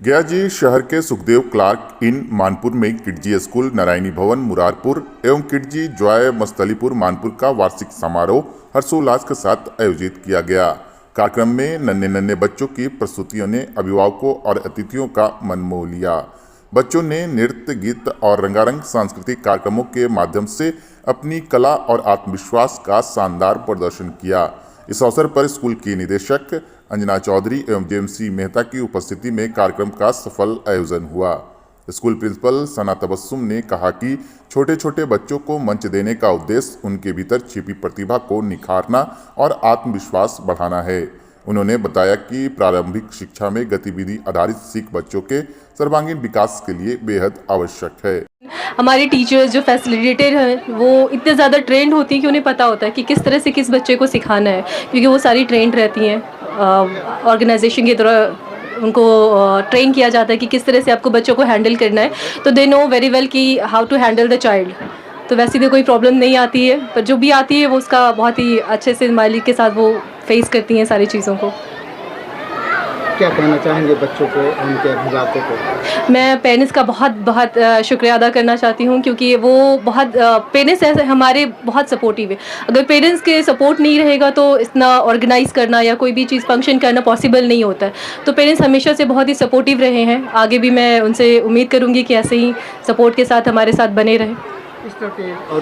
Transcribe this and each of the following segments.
गयाजी शहर के सुखदेव क्लार्क इन मानपुर में किडजी स्कूल नारायणी भवन मुरारपुर एवं किडजी जॉय मस्तलीपुर मानपुर का वार्षिक समारोह हर्षोल्लास के साथ आयोजित किया गया। कार्यक्रम में नन्हे नन्हे बच्चों की प्रस्तुतियों ने अभिभावकों और अतिथियों का मन मोह लिया। बच्चों ने नृत्य, गीत और रंगारंग सांस्कृतिक कार्यक्रमों के माध्यम से अपनी कला और आत्मविश्वास का शानदार प्रदर्शन किया। इस अवसर पर स्कूल की निदेशक अंजना चौधरी एवं जेएमसी मेहता की उपस्थिति में कार्यक्रम का सफल आयोजन हुआ। स्कूल प्रिंसिपल सना तबस्सुम ने कहा कि छोटे छोटे बच्चों को मंच देने का उद्देश्य उनके भीतर छिपी प्रतिभा को निखारना और आत्मविश्वास बढ़ाना है। उन्होंने बताया कि प्रारंभिक शिक्षा में गतिविधि आधारित सीख बच्चों के सर्वांगीण विकास के लिए बेहद आवश्यक है। हमारे टीचर्स जो फैसिलिटेटर हैं वो इतने ज़्यादा ट्रेंड होती हैं कि उन्हें पता होता है कि किस तरह से किस बच्चे को सिखाना है, क्योंकि वो सारी ट्रेंड रहती हैं। ऑर्गेनाइजेशन के द्वारा उनको ट्रेन किया जाता है कि किस तरह से आपको बच्चों को हैंडल करना है, तो दे नो वेरी वेल कि how to handle the child. तो वैसे तो कोई प्रॉब्लम नहीं आती है, पर जो भी आती है वो उसका बहुत ही अच्छे से मालिक के साथ वो फेस करती हैं सारी चीज़ों को। क्या कहना चाहेंगे बच्चों को, उनके अभिभावकों को? मैं पेरेंट्स का बहुत बहुत शुक्रिया अदा करना चाहती हूँ, क्योंकि वो बहुत पेरेंट्स ऐसे हमारे बहुत सपोर्टिव है। अगर पेरेंट्स के सपोर्ट नहीं रहेगा तो इतना ऑर्गेनाइज करना या कोई भी चीज़ फंक्शन करना पॉसिबल नहीं होता है। तो पेरेंट्स हमेशा से बहुत ही सपोर्टिव रहे हैं। आगे भी मैं उनसे उम्मीद करूँगी कि ऐसे ही सपोर्ट के साथ हमारे साथ बने रहें। इस तरह के और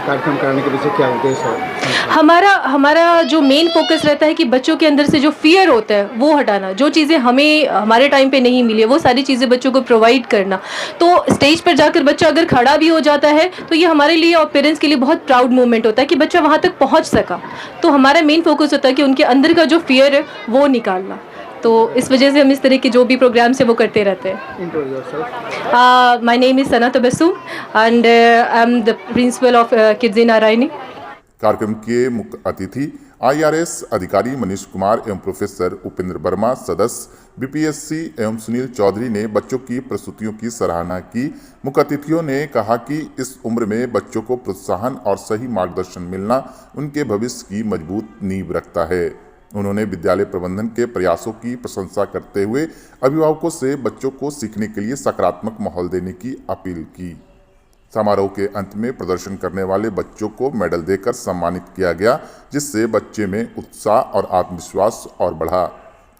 कार्यक्रम कराने के पीछे क्या उद्देश्य है? हमारा जो मेन फोकस रहता है कि बच्चों के अंदर से जो फियर होता है वो हटाना। जो चीज़ें हमें हमारे टाइम पे नहीं मिली है वो सारी चीज़ें बच्चों को प्रोवाइड करना। तो स्टेज पर जाकर बच्चा अगर खड़ा भी हो जाता है तो ये हमारे लिए और पेरेंट्स के लिए बहुत प्राउड मोमेंट होता है कि बच्चा वहाँ तक पहुँच सका। तो हमारा मेन फोकस होता है कि उनके अंदर का जो फियर है वो निकालना। तो इस वजह से हम इस तरह के जो भी प्रोग्राम्स है वो करते रहते हैं। My name is Sana Tabassum and I am the principle of Kidzee Narayani. कार्यक्रम के मुख्य अतिथि IRS अधिकारी मनीष कुमार एवं प्रोफेसर उपेंद्र वर्मा, सदस्य BPSC एवं सुनील चौधरी ने बच्चों की प्रस्तुतियों की सराहना की। मुख्य अतिथियों ने कहा कि इस उम्र में बच्चों को प्रोत्साहन और सही मार्गदर्शन मिलना उनके भविष्य की मजबूत नींव रखता है। उन्होंने विद्यालय प्रबंधन के प्रयासों की प्रशंसा करते हुए अभिभावकों से बच्चों को सीखने के लिए सकारात्मक माहौल देने की अपील की। समारोह के अंत में प्रदर्शन करने वाले बच्चों को मेडल देकर सम्मानित किया गया, जिससे बच्चे में उत्साह और आत्मविश्वास और बढ़ा।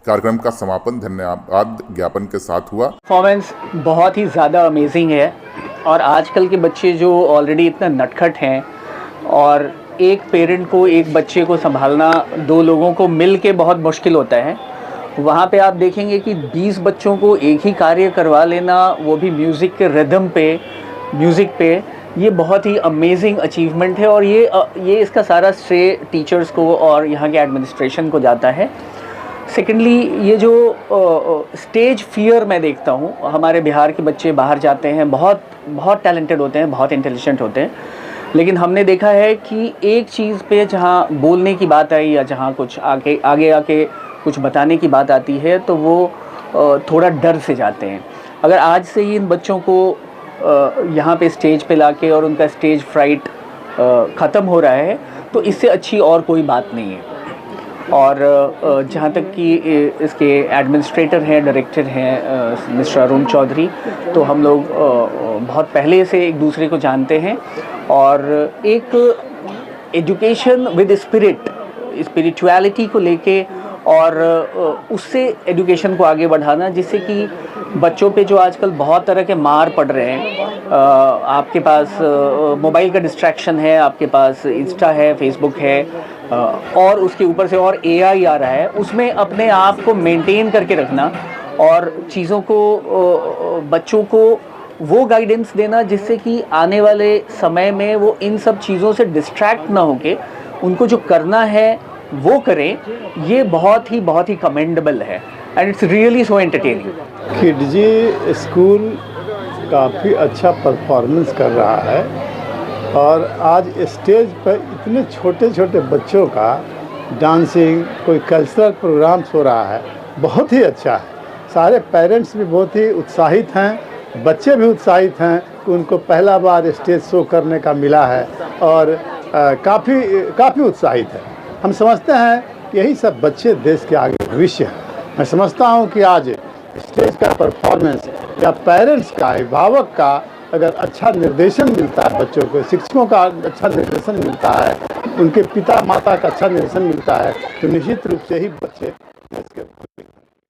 कार्यक्रम का समापन धन्यवाद ज्ञापन के साथ हुआ। परफॉर्मेंस बहुत ही ज़्यादा अमेजिंग है और आजकल के बच्चे जो ऑलरेडी इतना नटखट हैं और एक पेरेंट को एक बच्चे को संभालना 2 लोगों को मिल के बहुत मुश्किल होता है। वहाँ पे आप देखेंगे कि 20 बच्चों को एक ही कार्य करवा लेना, वो भी म्यूज़िक के रिदम पे, म्यूज़िक पे, ये बहुत ही अमेजिंग अचीवमेंट है। और ये इसका सारा श्रेय टीचर्स को और यहाँ के एडमिनिस्ट्रेशन को जाता है। सेकेंडली, ये जो स्टेज फियर मैं देखता हूँ, हमारे बिहार के बच्चे बाहर जाते हैं, बहुत टैलेंटेड होते हैं, बहुत इंटेलिजेंट होते हैं, लेकिन हमने देखा है कि एक चीज़ पे जहाँ बोलने की बात आई या जहाँ कुछ आगे आके कुछ बताने की बात आती है तो वो थोड़ा डर से जाते हैं। अगर आज से ही इन बच्चों को यहाँ पे स्टेज पे लाके और उनका स्टेज फ्राइट ख़त्म हो रहा है तो इससे अच्छी और कोई बात नहीं है। और जहाँ तक कि इसके एडमिनिस्ट्रेटर हैं, डायरेक्टर हैं मिस्टर अरुण चौधरी, तो हम लोग बहुत पहले से एक दूसरे को जानते हैं और एक एजुकेशन विद स्पिरिट, स्पिरिचुअलिटी को लेके और उससे एजुकेशन को आगे बढ़ाना, जिससे कि बच्चों पे जो आजकल बहुत तरह के मार पड़ रहे हैं। आपके पास मोबाइल का डिस्ट्रैक्शन है, आपके पास इंस्टा है, फेसबुक है, और उसके ऊपर से और AI आ रहा है, उसमें अपने आप को मेंटेन करके रखना और चीज़ों को बच्चों को वो गाइडेंस देना जिससे कि आने वाले समय में वो इन सब चीज़ों से डिस्ट्रैक्ट ना होके उनको जो करना है वो करें, ये बहुत ही कमेंडेबल है and it's really so entertaining. Kidzee school काफ़ी अच्छा परफॉर्मेंस कर रहा है और आज स्टेज पर इतने छोटे छोटे बच्चों का डांसिंग, कोई कल्चरल प्रोग्राम्स हो रहा है, बहुत ही अच्छा है। सारे पेरेंट्स भी बहुत ही उत्साहित हैं, बच्चे भी उत्साहित हैं कि उनको पहला बार स्टेज शो करने का मिला है और काफ़ी उत्साहित है। हम समझते हैं कि यही सब बच्चे देश के आगे भविष्य हैं। मैं समझता हूँ कि आज स्टेज का परफॉर्मेंस या पेरेंट्स का, अभिभावक का अगर अच्छा निर्देशन मिलता है बच्चों को, शिक्षकों का अच्छा निर्देशन मिलता है, उनके पिता माता का अच्छा निर्देशन मिलता है, तो निश्चित रूप से ही बच्चे